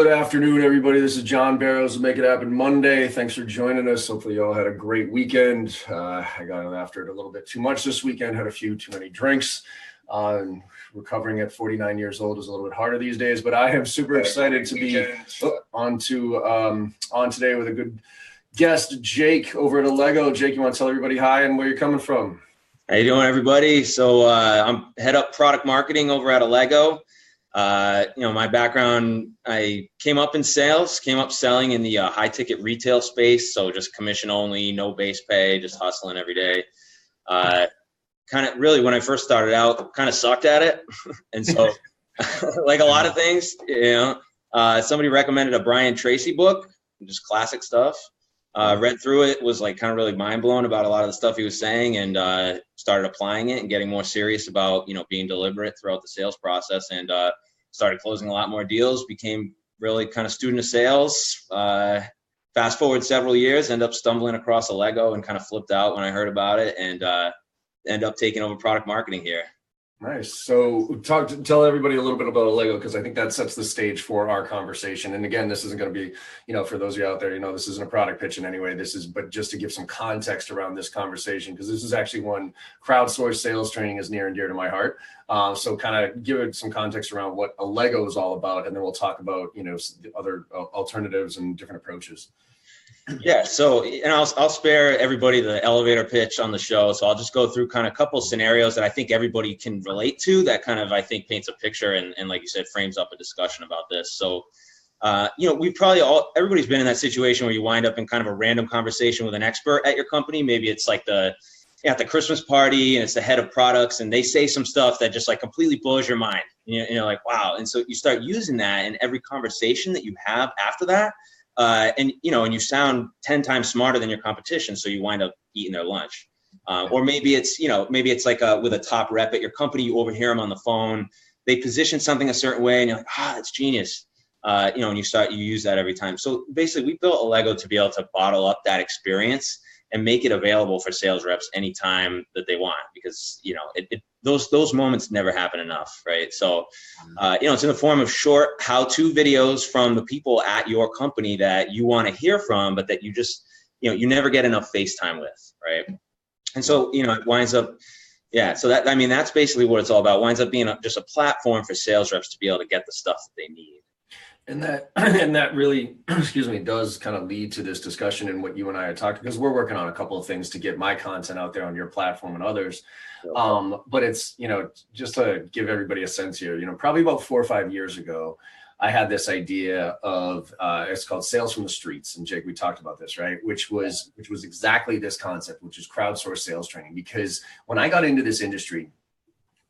Good afternoon, everybody. This is John Barrows of Make It Happen Monday. Thanks for joining us. Hopefully you all had a great weekend. I got after it a little bit too much this weekend, had a few too many drinks. Recovering at 49 years old is a little bit harder these days, but I am super excited to be on today with a good guest, Jake over at Allego. Jake, you want to tell everybody hi and where you're coming from? How you doing, everybody? So I'm head up product marketing over at Allego. My background, I came up in sales, came up selling in the high ticket retail space. So just commission only, no base pay, just hustling every day. Kind of really, when I first started out, kind of sucked at it. And so like a lot of things, somebody recommended a Brian Tracy book, just classic stuff. Read through it, was like kind of really mind blown about a lot of the stuff he was saying, and started applying it and getting more serious about, being deliberate throughout the sales process, and started closing a lot more deals, became really kind of student of sales. Fast forward several years, end up stumbling across Allego and kind of flipped out when I heard about it, and end up taking over product marketing here. Nice. So tell everybody a little bit about Allego, because I think that sets the stage for our conversation. And again, this isn't going to be, for those of you out there, this isn't a product pitch in any way. But just to give some context around this conversation, because this is actually one crowdsourced sales training is near and dear to my heart. So kind of give it some context around what Allego is all about, and then we'll talk about, the other alternatives and different approaches. Yeah, so I'll spare everybody the elevator pitch on the show. So I'll just go through kind of a couple scenarios that I think everybody can relate to, that kind of, I think, paints a picture and like you said, frames up a discussion about this. So, everybody's been in that situation where you wind up in kind of a random conversation with an expert at your company. Maybe it's like at the Christmas party and it's the head of products and they say some stuff that just like completely blows your mind. Like, wow. And so you start using that in every conversation that you have after that. And you sound 10 times smarter than your competition, so you wind up eating their lunch. Or maybe it's like with a top rep at your company, you overhear them on the phone, they position something a certain way, and you're like, that's genius. And you use that every time. So basically, we built Allego to be able to bottle up that experience and make it available for sales reps anytime that they want, because those moments never happen enough, right? So it's in the form of short how-to videos from the people at your company that you want to hear from, but that you just you never get enough face time with, right? And so it winds up, so that's basically what it's all about. It winds up being just a platform for sales reps to be able to get the stuff that they need. And that really, does kind of lead to this discussion and what you and I had talked, because we're working on a couple of things to get my content out there on your platform and others. But it's, just to give everybody a sense here, probably about 4 or 5 years ago, I had this idea of, it's called Sales from the Streets. And Jake, we talked about this, right? Which was exactly this concept, which is crowdsourced sales training. Because when I got into this industry,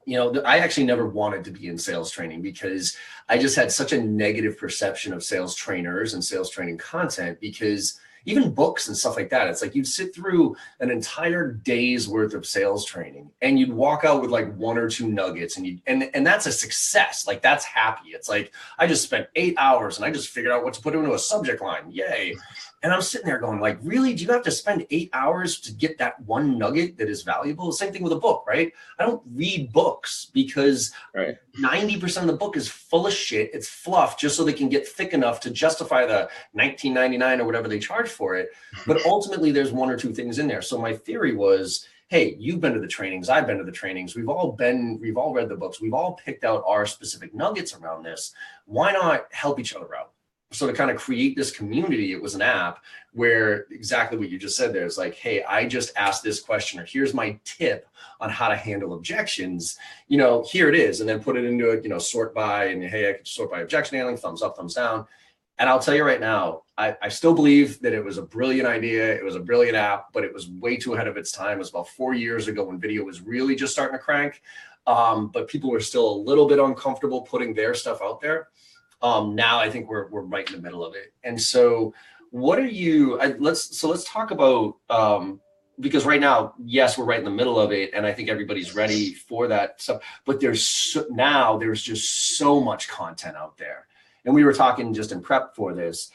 I actually never wanted to be in sales training, because I just had such a negative perception of sales trainers and sales training content, because even books and stuff like that, it's like you'd sit through an entire day's worth of sales training and you'd walk out with like 1 or 2 nuggets, and that's a success. Like, that's happy. It's like, I just spent 8 hours and I just figured out what to put into a subject line. Yay. And I'm sitting there going, like, really? Do you have to spend 8 hours to get that one nugget that is valuable? Same thing with a book, right? I don't read books because 90% of the book is full of shit. It's fluff just so they can get thick enough to justify the $19.99 or whatever they charge for it. But ultimately, there's 1 or 2 things in there. So my theory was, hey, you've been to the trainings, I've been to the trainings, we've all read the books, we've all picked out our specific nuggets around this. Why not help each other out? So to kind of create this community, it was an app where exactly what you just said there is like, hey, I just asked this question, or here's my tip on how to handle objections. Here it is. And then put it into a, sort by, and hey, I could sort by objection handling, thumbs up, thumbs down. And I'll tell you right now, I still believe that it was a brilliant idea. It was a brilliant app, but it was way too ahead of its time. It was about 4 years ago when video was really just starting to crank. But people were still a little bit uncomfortable putting their stuff out there. Now I think we're right in the middle of it. And so what are you, let's talk about, because right now, yes, we're right in the middle of it. And I think everybody's ready for that stuff, but there's just so much content out there. And we were talking just in prep for this,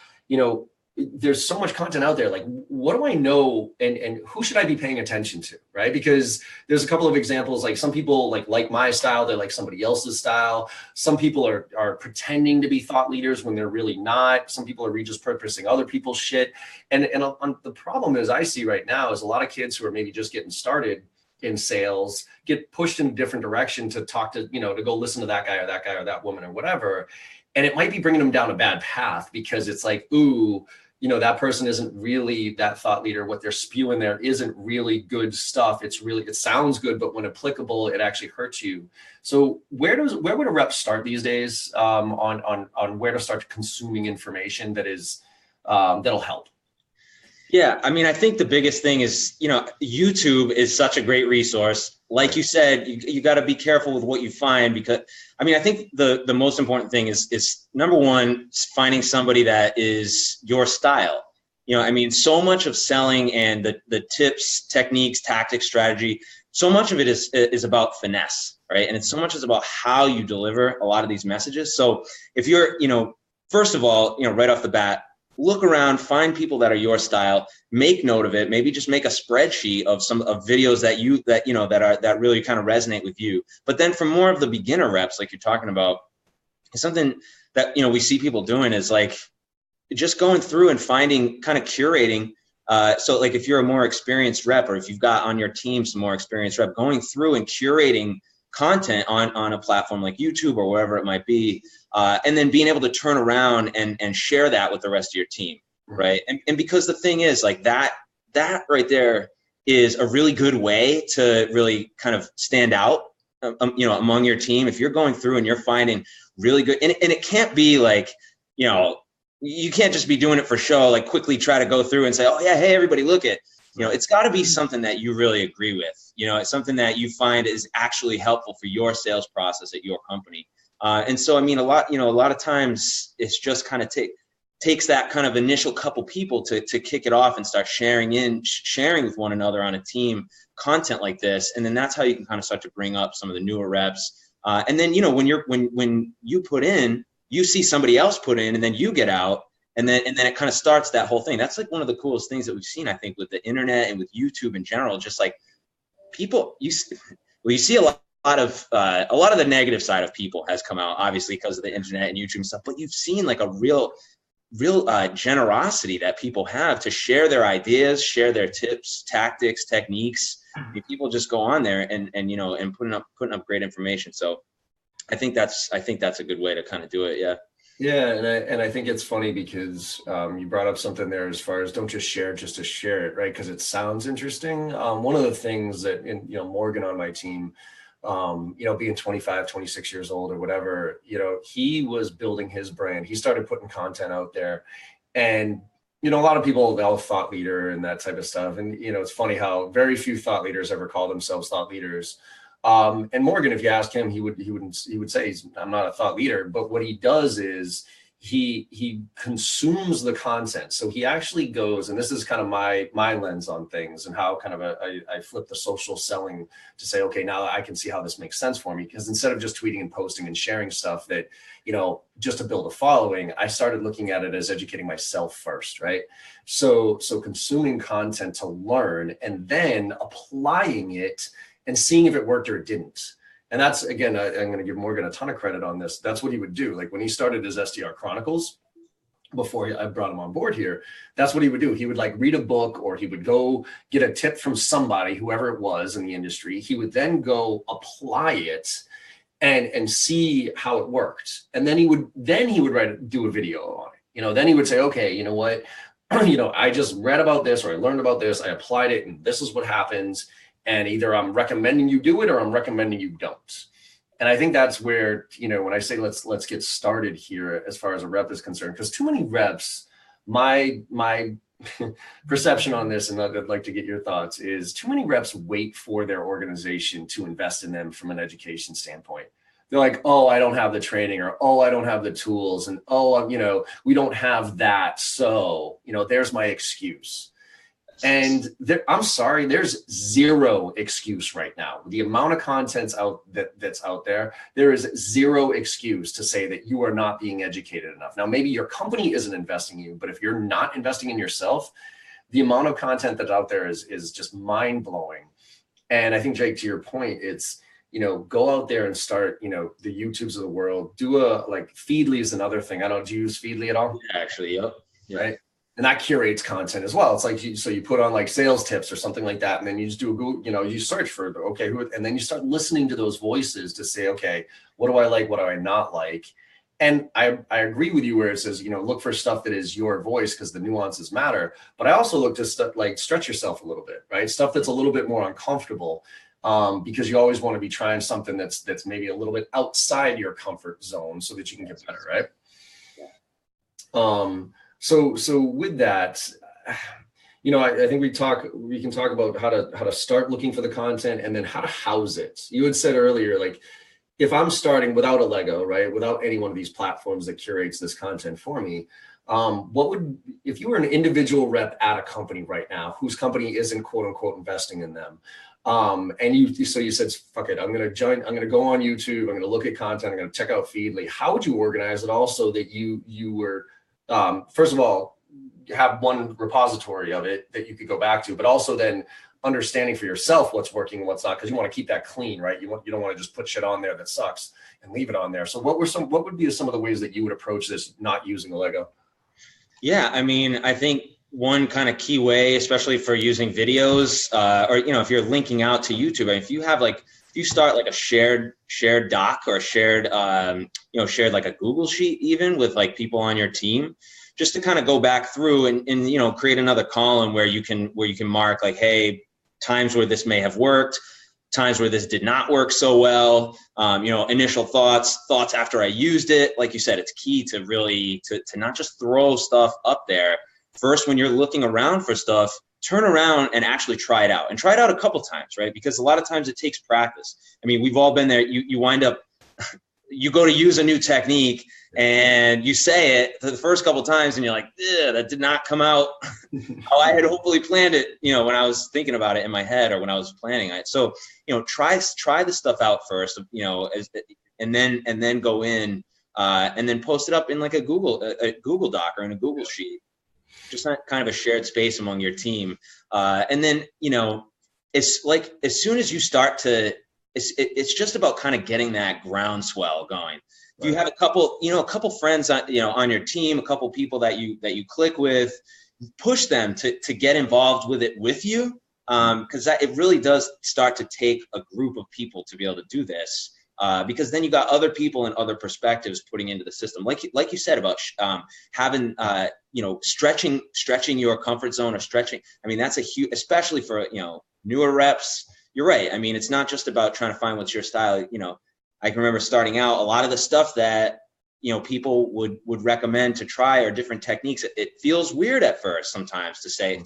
there's so much content out there. Like, what do I know, and who should I be paying attention to, right? Because there's a couple of examples, like some people like my style, they're like somebody else's style. Some people are pretending to be thought leaders when they're really not. Some people are just purposing other people's shit. And the problem is I see right now is a lot of kids who are maybe just getting started in sales get pushed in a different direction to talk to, to go listen to that guy or that woman or whatever. And it might be bringing them down a bad path because it's like, ooh, that person isn't really that thought leader. What they're spewing there isn't really good stuff. It sounds good, but when applicable, it actually hurts you. So where would a rep start these days on where to start consuming information that is that'll help? Yeah, I mean, I think the biggest thing is, YouTube is such a great resource. Like you said, you got to be careful with what you find, because, I mean, I think the most important thing is number one, finding somebody that is your style. I mean, so much of selling and the tips, techniques, tactics, strategy, so much of it is about finesse, right? And it's so much is about how you deliver a lot of these messages. So if you're, first of all, right off the bat, look around, find people that are your style, make note of it. Maybe just make a spreadsheet of some of videos that really kind of resonate with you. But then for more of the beginner reps, like you're talking about, something that, we see people doing is like just going through and finding, kind of curating. So like if you're a more experienced rep, or if you've got on your team some more experienced rep, going through and curating content on a platform like YouTube or wherever it might be, and then being able to turn around and share that with the rest of your team, right? And because the thing is, like that right there is a really good way to really kind of stand out, among your team. If you're going through and you're finding really good, and it can't be like, you can't just be doing it for show, like quickly try to go through and say, oh yeah, hey everybody, look at. It's got to be something that you really agree with. It's something that you find is actually helpful for your sales process at your company. And so, I mean, a lot of times it's just kind of takes that kind of initial couple people to kick it off and start sharing with one another on a team content like this. And then that's how you can kind of start to bring up some of the newer reps. And then, when you put in, you see somebody else put in, and then you get out. And then it kind of starts that whole thing. That's like one of the coolest things that we've seen, I think, with the internet and with YouTube in general. Just like people, you see a lot of the negative side of people has come out, obviously, because of the internet and YouTube and stuff. But you've seen like a real generosity that people have to share their ideas, share their tips, tactics, techniques. People just go on there and putting up great information. So I think that's a good way to kind of do it. Yeah. Yeah, and I think it's funny because you brought up something there as far as don't just share just to share it, right? Because it sounds interesting. One of the things that, Morgan on my team, being 25, 26 years old or whatever, he was building his brand. He started putting content out there, and a lot of people, they'll thought leader and that type of stuff. And it's funny how very few thought leaders ever call themselves thought leaders. And Morgan, if you ask him, he would say I'm not a thought leader, but what he does is he consumes the content. So he actually goes, and this is kind of my lens on things and how kind of I flip the social selling to say, okay, now I can see how this makes sense for me. Because instead of just tweeting and posting and sharing stuff that, just to build a following, I started looking at it as educating myself first, right? So consuming content to learn and then applying it and seeing if it worked or it didn't. And that's, again, I'm going to give Morgan a ton of credit on this. That's what he would do. Like when he started his SDR Chronicles, before I brought him on board here, that's what he would do. He would like read a book, or he would go get a tip from somebody, whoever it was in the industry. He would then go apply it and see how it worked. And then he would do a video on it. Then he would say, okay, you know what? I just read about this, or I learned about this, I applied it, and this is what happens. And either I'm recommending you do it or I'm recommending you don't. And I think that's where, when I say let's get started here as far as a rep is concerned, because too many reps, my perception on this, and I'd like to get your thoughts, is too many reps wait for their organization to invest in them from an education standpoint. They're like, oh, I don't have the training, or, oh, I don't have the tools, and, oh, we don't have that. So, there's my excuse. And I'm sorry, there's zero excuse right now. The amount of content's that's out there, there is zero excuse to say that you are not being educated enough. Now, maybe your company isn't investing in you, but if you're not investing in yourself, the amount of content that's out there is just mind blowing. And I think, Jake, to your point, it's, go out there and start, the YouTubes of the world. Feedly is another thing. Do you use Feedly at all? Yeah, actually, yep. Right. And that curates content as well. It's like, you put on like sales tips or something like that. And then you just do a Google, you search for, okay, and then you start listening to those voices to say, okay, what do I like? What do I not like? And I agree with you where it says, look for stuff that is your voice because the nuances matter. But I also look to stuff like stretch yourself a little bit, right? Stuff that's a little bit more uncomfortable, because you always want to be trying something that's maybe a little bit outside your comfort zone so that you can get better, right? Yeah. So with that, I think we can talk about how to start looking for the content and then how to house it. You had said earlier, like, if I'm starting without Allego, right, without any one of these platforms that curates this content for me, if you were an individual rep at a company right now whose company isn't quote unquote investing in them, and you said, fuck it, I'm going to go on YouTube, I'm going to look at content, I'm going to check out Feedly. How would you organize it also that you were, first of all, have one repository of it that you could go back to, but also then understanding for yourself what's working and what's not, because you want to keep that clean, right? You don't want to just put shit on there that sucks and leave it on there. So what would be some of the ways that you would approach this not using Allego? Yeah, I mean, I think one kind of key way, especially for using videos, or if you're linking out to YouTube, if you start like a shared doc or a shared like a Google sheet, even with like people on your team, just to kind of go back through and create another column where you can mark like, hey, times where this may have worked, times where this did not work so well, initial thoughts after I used it. Like you said, it's key to really to not just throw stuff up there. First, when you're looking around for stuff, turn around and actually try it out, and try it out a couple times, right? Because a lot of times it takes practice. I mean, we've all been there. You wind up, you go to use a new technique and you say it for the first couple of times and you're like, that did not come out how I had hopefully planned it, when I was thinking about it in my head or when I was planning it. So, try this stuff out first, and then go in and then post it up in like a Google Doc or in a Google Sheet, just not kind of a shared space among your team. And then, it's like, as soon as you start to, it's just about kind of getting that groundswell going. If you have a couple friends on your team, a couple people that you click with, push them to get involved with it with you, because it really does start to take a group of people to be able to do this. Because then you got other people and other perspectives putting into the system, like you said about having stretching your comfort zone or stretching. I mean, that's a huge, especially for newer reps. You're right. I mean, it's not just about trying to find what's your style. I can remember starting out, a lot of the stuff that, people would recommend to try or different techniques. It feels weird at first sometimes to say,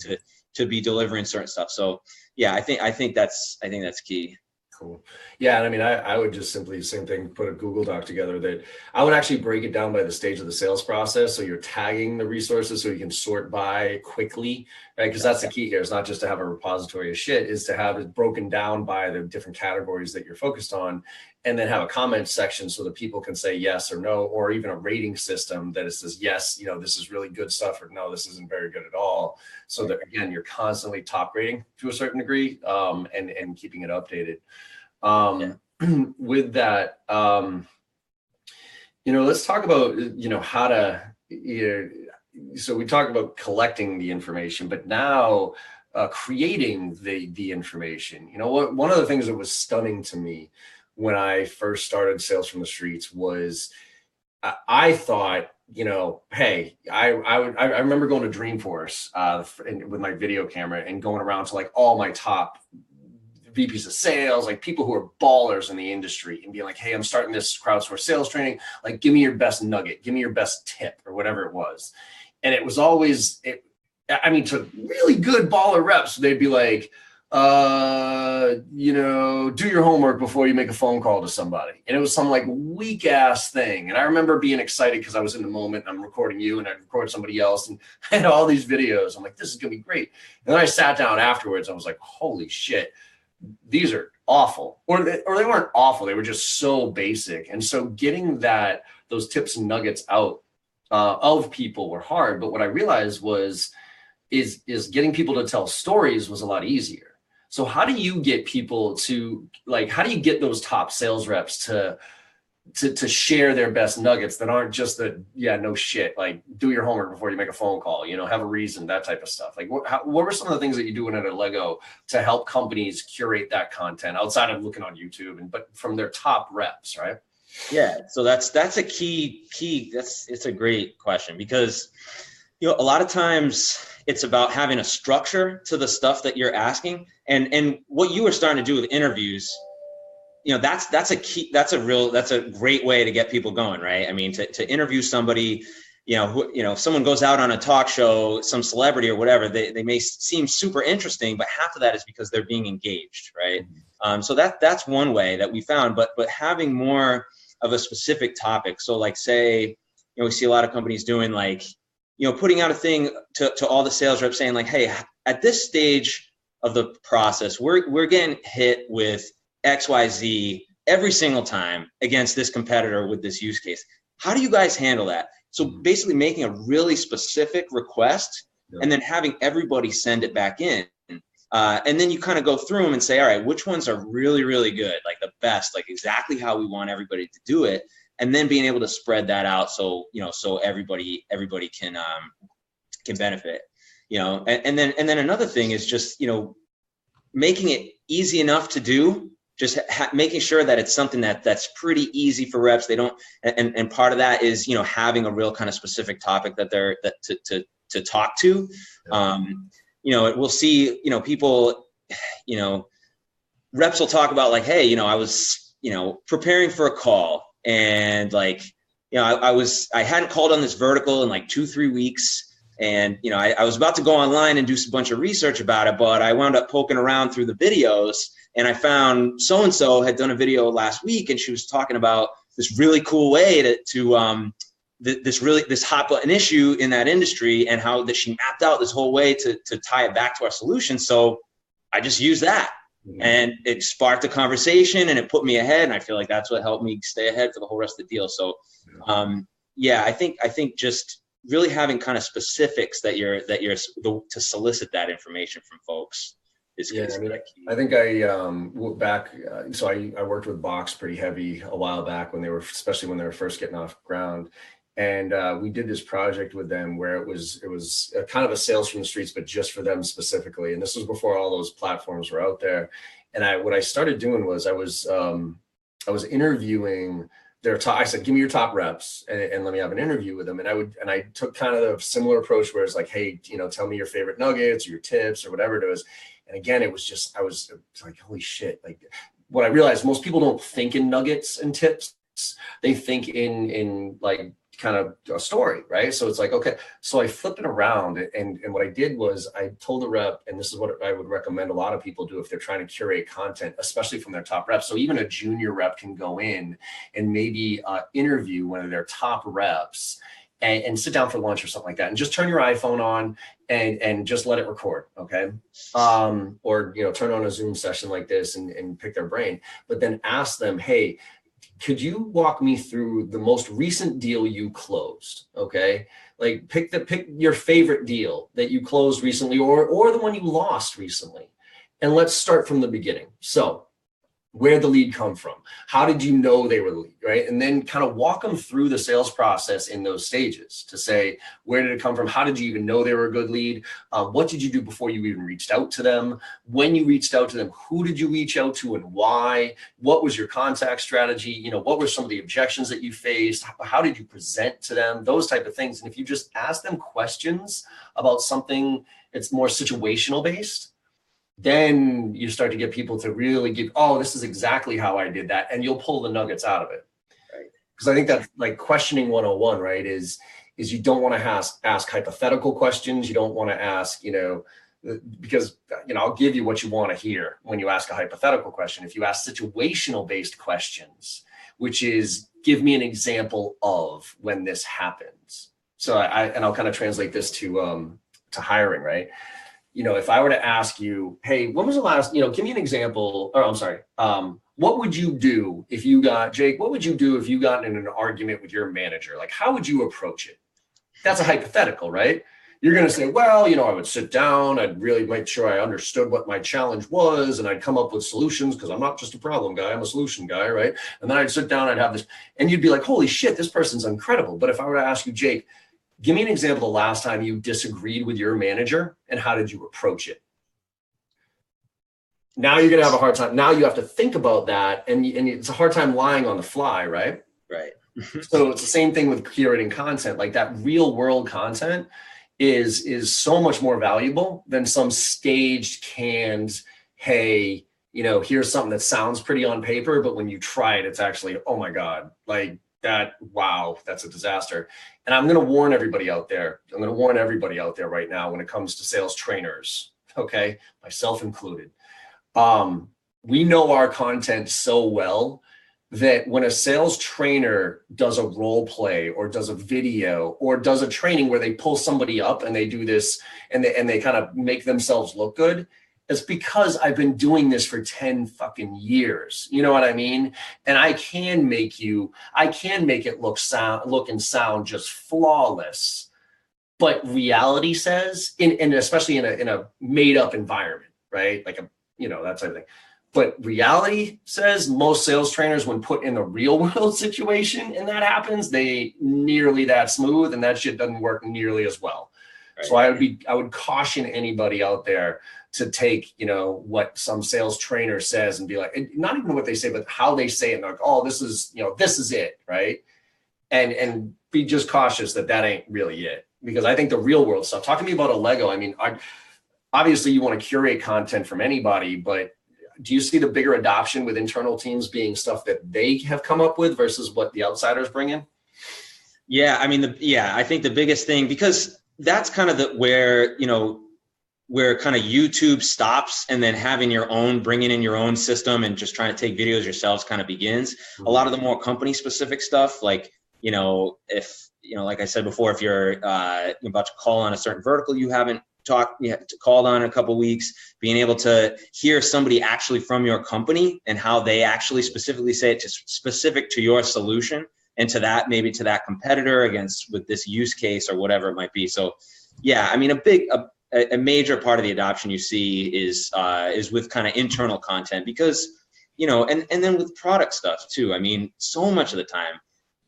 to be delivering certain stuff. So yeah, I think that's key. Cool. Yeah. And I mean, I would just simply, same thing, put a Google Doc together that I would actually break it down by the stage of the sales process. So you're tagging the resources so you can sort by quickly, right? Because that's the key here. It's not just to have a repository of shit, is to have it broken down by the different categories that you're focused on, and then have a comment section so that people can say yes or no, or even a rating system that it says, yes, this is really good stuff, or no, this isn't very good at all. So that, again, you're constantly top rating to a certain degree, and keeping it updated. With that, let's talk about, how to, so we talked about collecting the information, but now creating the information. One of the things that was stunning to me when I first started Sales from the Streets was I thought, hey, I remember going to Dreamforce with my video camera and going around to like all my top VPs of sales, like people who are ballers in the industry, and being like, hey, I'm starting this crowdsource sales training. Like, give me your best nugget, give me your best tip, or whatever it was. And it was always, to really good baller reps, they'd be like, do your homework before you make a phone call to somebody. And it was some like weak ass thing. And I remember being excited because I was in the moment. I'm recording you and I record somebody else and I had all these videos. I'm like, this is going to be great. And then I sat down afterwards. I was like, holy shit, these are awful. Or they weren't awful. They were just so basic. And so getting those tips and nuggets out of people were hard. But what I realized is getting people to tell stories was a lot easier. So how do you get people to how do you get those top sales reps to share their best nuggets that aren't just no shit, like do your homework before you make a phone call, have a reason, that type of stuff. Like what were some of the things that you're doing at Allego to help companies curate that content outside of looking on YouTube but from their top reps, right? Yeah. So that's a key. It's a great question because, a lot of times it's about having a structure to the stuff that you're asking. And what you were starting to do with interviews, that's a key, that's a great way to get people going, right? I mean, to interview somebody, if someone goes out on a talk show, some celebrity or whatever, they may seem super interesting, but half of that is because they're being engaged, right? So that's one way that we found, but having more of a specific topic. So like say, we see a lot of companies doing putting out a thing to all the sales reps saying like, hey, at this stage of the process, we're getting hit with XYZ every single time against this competitor with this use case. How do you guys handle that? So basically making a really specific request and then having everybody send it back in. And then you kind of go through them and say, all right, which ones are really, really good, like the best, like exactly how we want everybody to do it. And then being able to spread that out so everybody can benefit, and then another thing is just, making it easy enough to do, just making sure that it's something that's pretty easy for reps. They don't, and part of that is, having a real kind of specific topic that to talk to. We'll see, people, reps will talk about like, hey, I was, preparing for a call. And I hadn't called on this vertical in like 2-3 weeks. And, I was about to go online and do a bunch of research about it, but I wound up poking around through the videos and I found so-and-so had done a video last week and she was talking about this really cool way this hot button issue in that industry and how that she mapped out this whole way to tie it back to our solution. So I just used that. And it sparked a conversation and it put me ahead. And I feel like that's what helped me stay ahead for the whole rest of the deal. So, I think just really having kind of specifics that you're to solicit that information from folks is key. I think so I worked with Box pretty heavy a while back especially when they were first getting off ground. And we did this project with them where it was a kind of a sales from the streets, but just for them specifically. And this was before all those platforms were out there. And what I started doing was I was interviewing their top. I said, give me your top reps and let me have an interview with them. And I took kind of a similar approach where it's like, hey, tell me your favorite nuggets or your tips or whatever it was. And again, I was like, holy shit. Like what I realized, most people don't think in nuggets and tips. They think in like kind of a story, right? So it's like, okay, so I flipped it around and what I did was I told the rep, and this is what I would recommend a lot of people do if they're trying to curate content, especially from their top reps. So even a junior rep can go in and maybe interview one of their top reps and sit down for lunch or something like that. And just turn your iPhone on and just let it record, okay? Or, turn on a Zoom session like this and pick their brain, but then ask them, hey, could you walk me through the most recent deal you closed? Okay. Like pick your favorite deal that you closed recently or the one you lost recently. And let's start from the beginning. So where'd the lead come from? How did you know they were the lead, right? And then kind of walk them through the sales process in those stages to say, where did it come from? How did you even know they were a good lead? What did you do before you even reached out to them? When you reached out to them, who did you reach out to and why? What was your contact strategy? What were some of the objections that you faced? How did you present to them? Those type of things. And if you just ask them questions about something that's more situational based, then you start to get people to really give, oh, this is exactly how I did that. And you'll pull the nuggets out of it. Right. Because I think that's like questioning 101, right? Is you don't want to ask hypothetical questions. You don't want to ask, because, I'll give you what you want to hear when you ask a hypothetical question. If you ask situational based questions, which is give me an example of when this happens. So I'll kind of translate this to hiring, right? If I were to ask you, hey, when was the last, give me an example, or I'm sorry, what would you do if you got in an argument with your manager? Like, how would you approach it? That's a hypothetical, right? You're going to say, well, I would sit down, I'd really make sure I understood what my challenge was, and I'd come up with solutions, because I'm not just a problem guy, I'm a solution guy, right? And then I'd sit down, I'd have this, and you'd be like, holy shit, this person's incredible. But if I were to ask you, Jake, give me an example the last time you disagreed with your manager, and how did you approach it? Now you're going to have a hard time. Now you have to think about that, and it's a hard time lying on the fly, right? Right. So it's the same thing with curating content. Like, that real world content is so much more valuable than some staged, canned, hey, here's something that sounds pretty on paper, but when you try it, it's actually, oh my God, like that, wow, that's a disaster. And I'm going to warn everybody out there. I'm going to warn everybody out there right now when it comes to sales trainers, okay, myself included. We know our content so well that when a sales trainer does a role play or does a video or does a training where they pull somebody up and they do this and they kind of make themselves look good, it's because I've been doing this for 10 fucking years. You know what I mean? And I can make it look and sound just flawless. But reality says, and especially in a made up environment, right? Like that type of thing. But reality says most sales trainers, when put in the real world situation and that happens, they nearly that smooth, and that shit doesn't work nearly as well. Right. So I would caution anybody out there to take, what some sales trainer says and be like, not even what they say, but how they say it. And like, oh, this is it. Right. And be just cautious that ain't really it. Because I think the real world stuff, talk to me about Allego. I mean, obviously you want to curate content from anybody, but do you see the bigger adoption with internal teams being stuff that they have come up with versus what the outsiders bring in? Yeah. I mean, I think the biggest thing, because that's kind of where kind of YouTube stops, and then having bringing in your own system and just trying to take videos yourselves kind of begins. Mm-hmm. A lot of the more company specific stuff, like, if, like I said before, if you're about to call on a certain vertical you haven't called on in a couple of weeks, being able to hear somebody actually from your company and how they actually specifically say it to specific to your solution and to that, maybe to that competitor with this use case or whatever it might be. So yeah, I mean, a major part of the adoption you see is with kind of internal content, because, and then with product stuff too. I mean, so much of the time,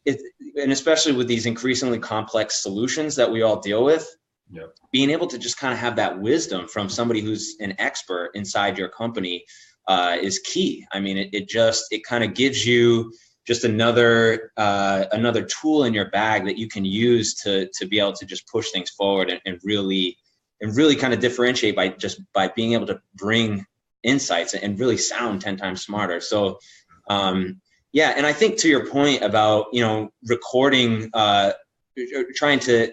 and especially with these increasingly complex solutions that we all deal with, yeah, being able to just kind of have that wisdom from somebody who's an expert inside your company is key. I mean, it kind of gives you just another tool in your bag that you can use to be able to just push things forward and really kind of differentiate by being able to bring insights and really sound 10 times smarter. So yeah, and I think to your point about recording, trying to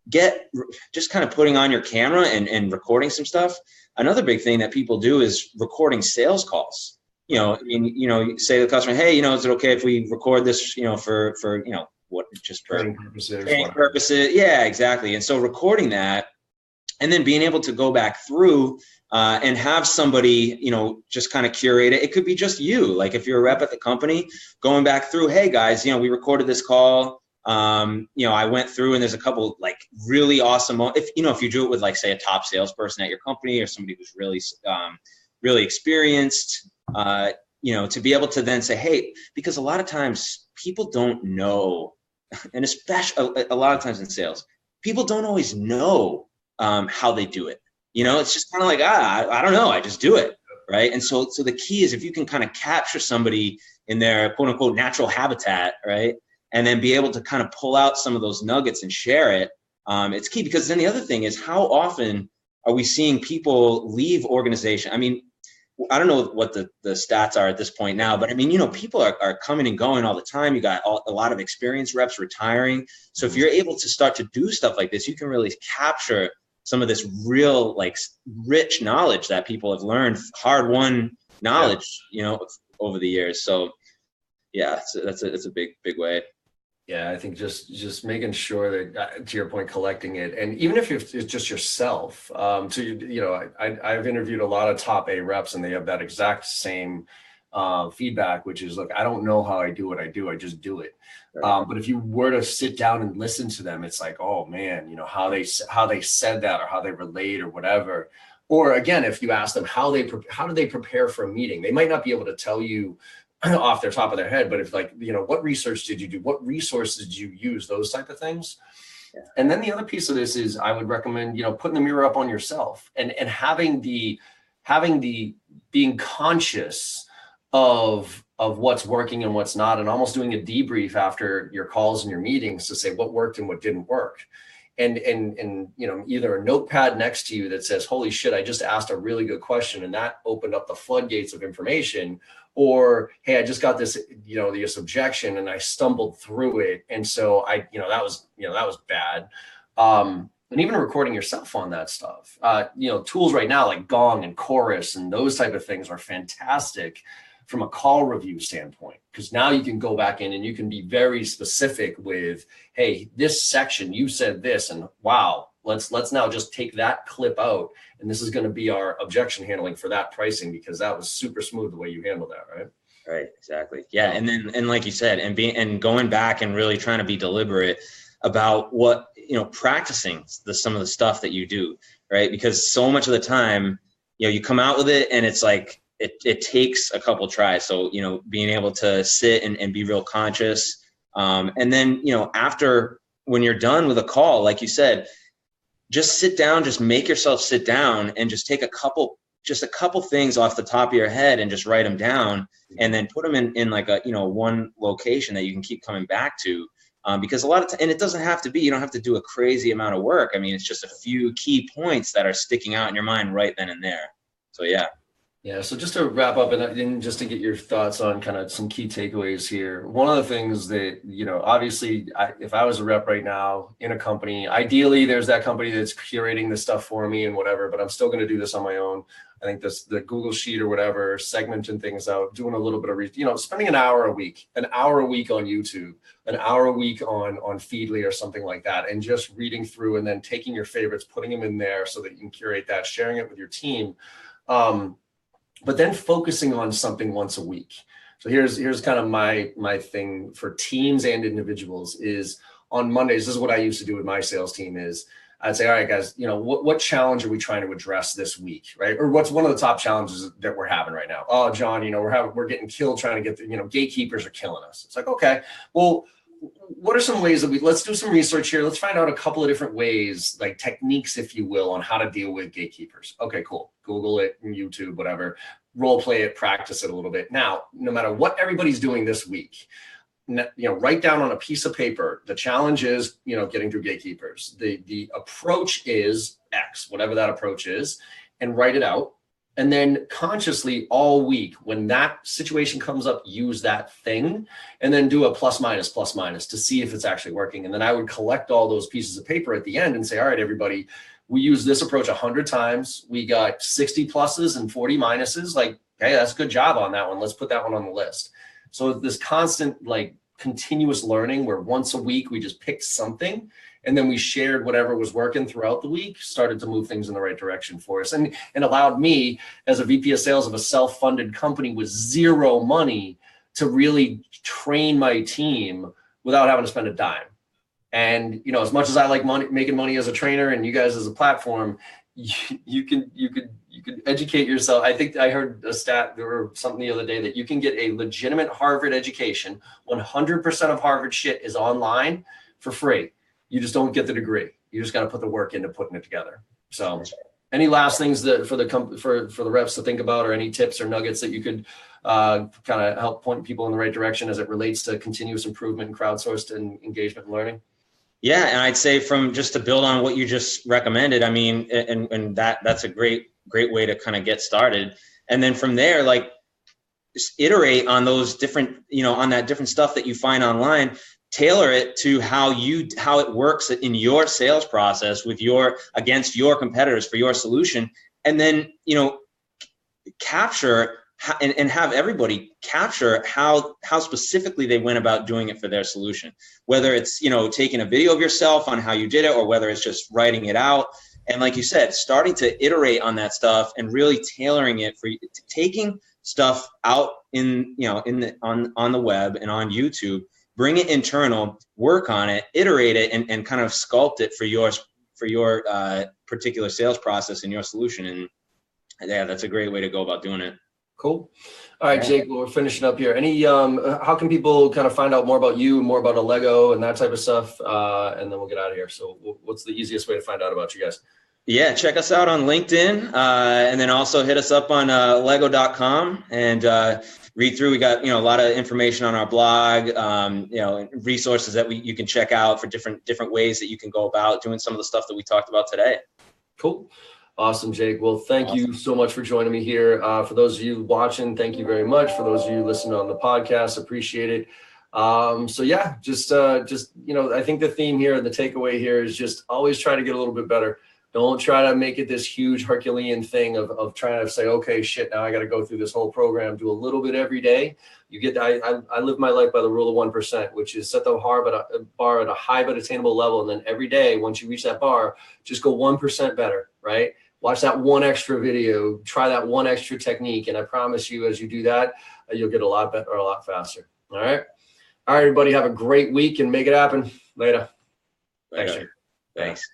get just kind of putting on your camera and recording some stuff. Another big thing that people do is recording sales calls. Say to the customer, hey, is it okay if we record this, for training purposes? Yeah, exactly. And so recording that, and then being able to go back through and have somebody, just kind of curate it. It could be just you. Like if you're a rep at the company, going back through, hey guys, we recorded this call. I went through, and there's a couple like really awesome, if you do it with, like, say, a top salesperson at your company or somebody who's really, really experienced, to be able to then say, hey, because a lot of times people don't know, and especially a lot of times in sales, people don't always know how they do it. It's just kind of like, I don't know, I just do it. Right. And so the key is if you can kind of capture somebody in their quote unquote natural habitat, right, and then be able to kind of pull out some of those nuggets and share it, it's key. Because then the other thing is, how often are we seeing people leave organization? I mean, I don't know what the stats are at this point now, but I mean, people are coming and going all the time. You got a lot of experienced reps retiring. So if you're able to start to do stuff like this, you can really capture some of this real like rich knowledge that people have learned, hard-won knowledge, you know, over the years. So yeah, that's a big way. Yeah, I think just making sure that, to your point, collecting it, and even if it's just yourself. So you know, I've interviewed a lot of top A reps, and they have that exact same feedback, which is, look, I don't know how I do what I do, I just do it. But if you were to sit down and listen to them, it's like, oh man, you know, how they said that, or how they relate, or whatever. Or again, if you ask them how do they prepare for a meeting, they might not be able to tell you off their top of their head, but if, like, you know, what research did you do? What resources did you use? Those type of things. Yeah. And then the other piece of this is, I would recommend, you know, putting the mirror up on yourself and having the being conscious of what's working and what's not, and almost doing a debrief after your calls and your meetings to say what worked and what didn't work. And you know, either a notepad next to you that says, holy shit, I just asked a really good question and that opened up the floodgates of information, or, hey, I just got this, you know, this objection and I stumbled through it, and so that was bad. And even recording yourself on that stuff. You know, tools right now like Gong and Chorus and those type of things are fantastic from a call review standpoint, because now you can go back in and you can be very specific with, hey, this section, you said this, and wow, let's now just take that clip out, and this is going to be our objection handling for that pricing, because that was super smooth the way you handled that, right? Right, exactly. Yeah, and like you said, and going back and really trying to be deliberate about what, you know, practicing some of the stuff that you do, right? Because so much of the time, you know, you come out with it and it's like, it takes a couple tries. So, you know, being able to sit and be real conscious. And then, you know, after, when you're done with a call, like you said, just sit down, just make yourself sit down and just take a couple things off the top of your head and just write them down, and then put them in like a, you know, one location that you can keep coming back to. Because a lot of and it doesn't have to be, you don't have to do a crazy amount of work. I mean, it's just a few key points that are sticking out in your mind right then and there. So, yeah. Yeah. So just to wrap up and just to get your thoughts on kind of some key takeaways here. One of the things that, you know, obviously if I was a rep right now in a company, ideally there's that company that's curating this stuff for me and whatever, but I'm still going to do this on my own. I think the Google Sheet or whatever, segmenting things out, doing a little bit of, you know, spending an hour a week on YouTube, an hour a week on Feedly or something like that, and just reading through and then taking your favorites, putting them in there so that you can curate that, sharing it with your team. But then focusing on something once a week. So here's kind of my thing for teams and individuals is on Mondays. This is what I used to do with my sales team is I'd say, all right, guys, you know, what challenge are we trying to address this week, right? Or what's one of the top challenges that we're having right now? Oh, John, you know, we're getting killed trying to get you know, gatekeepers are killing us. It's like, okay, well, what are some ways that let's do some research here. Let's find out a couple of different ways, like techniques, if you will, on how to deal with gatekeepers. Okay, cool. Google it, YouTube, whatever, role play it, practice it a little bit. Now, no matter what everybody's doing this week, you know, write down on a piece of paper, the challenge is, you know, getting through gatekeepers. The approach is X, whatever that approach is, and write it out. And then consciously all week, when that situation comes up, use that thing and then do a plus minus to see if it's actually working. And then I would collect all those pieces of paper at the end and say, all right, everybody, we use this approach 100 times. We got 60 pluses and 40 minuses. Like, hey, that's a good job on that one. Let's put that one on the list. So this constant, like, continuous learning where once a week we just picked something and then we shared whatever was working throughout the week, started to move things in the right direction for us, and allowed me as a VP of sales of a self-funded company with zero money to really train my team without having to spend a dime. And, you know, as much as I like making money as a trainer and you guys as a platform, you could educate yourself. I think I heard a stat or something the other day that you can get a legitimate Harvard education. 100% of Harvard shit is online for free. You just don't get the degree. You just got to put the work into putting it together. So any last things that for the reps to think about, or any tips or nuggets that you could kind of help point people in the right direction as it relates to continuous improvement and crowdsourced and engagement and learning? Yeah. And I'd say from just to build on what you just recommended, I mean, and that's a great way to kind of get started. And then from there, like, just iterate on those different, you know, on that different stuff that you find online, tailor it to how it works in your sales process with against your competitors for your solution. And then, capture and have everybody capture how specifically they went about doing it for their solution, whether it's, taking a video of yourself on how you did it, or whether it's just writing it out. And like you said, starting to iterate on that stuff and really tailoring it for taking stuff out on the web and on YouTube, bring it internal, work on it, iterate it, and kind of sculpt it for your particular sales process and your solution. And yeah, that's a great way to go about doing it. Cool. All right, Jake, well, we're finishing up here. How can people kind of find out more about you, more about Allego and that type of stuff? And then we'll get out of here. So what's the easiest way to find out about you guys? Yeah, check us out on LinkedIn, and then also hit us up on Allego.com and read through. We got a lot of information on our blog, resources that you can check out for different ways that you can go about doing some of the stuff that we talked about today. Cool. Awesome, Jake. Well, thank you so much for joining me here. For those of you watching, thank you very much. For those of you listening on the podcast, appreciate it. So yeah, just I think the theme here, the takeaway here is just always try to get a little bit better. Don't try to make it this huge Herculean thing of trying to say, okay, shit, now I got to go through this whole program. Do a little bit every day. I live my life by the rule of 1%, which is set the bar at a high but attainable level. And then every day, once you reach that bar, just go 1% better, right? Watch that one extra video, try that one extra technique. And I promise you, as you do that, you'll get a lot better, a lot faster. All right. All right, everybody, have a great week and make it happen. Later. Thanks. Thanks.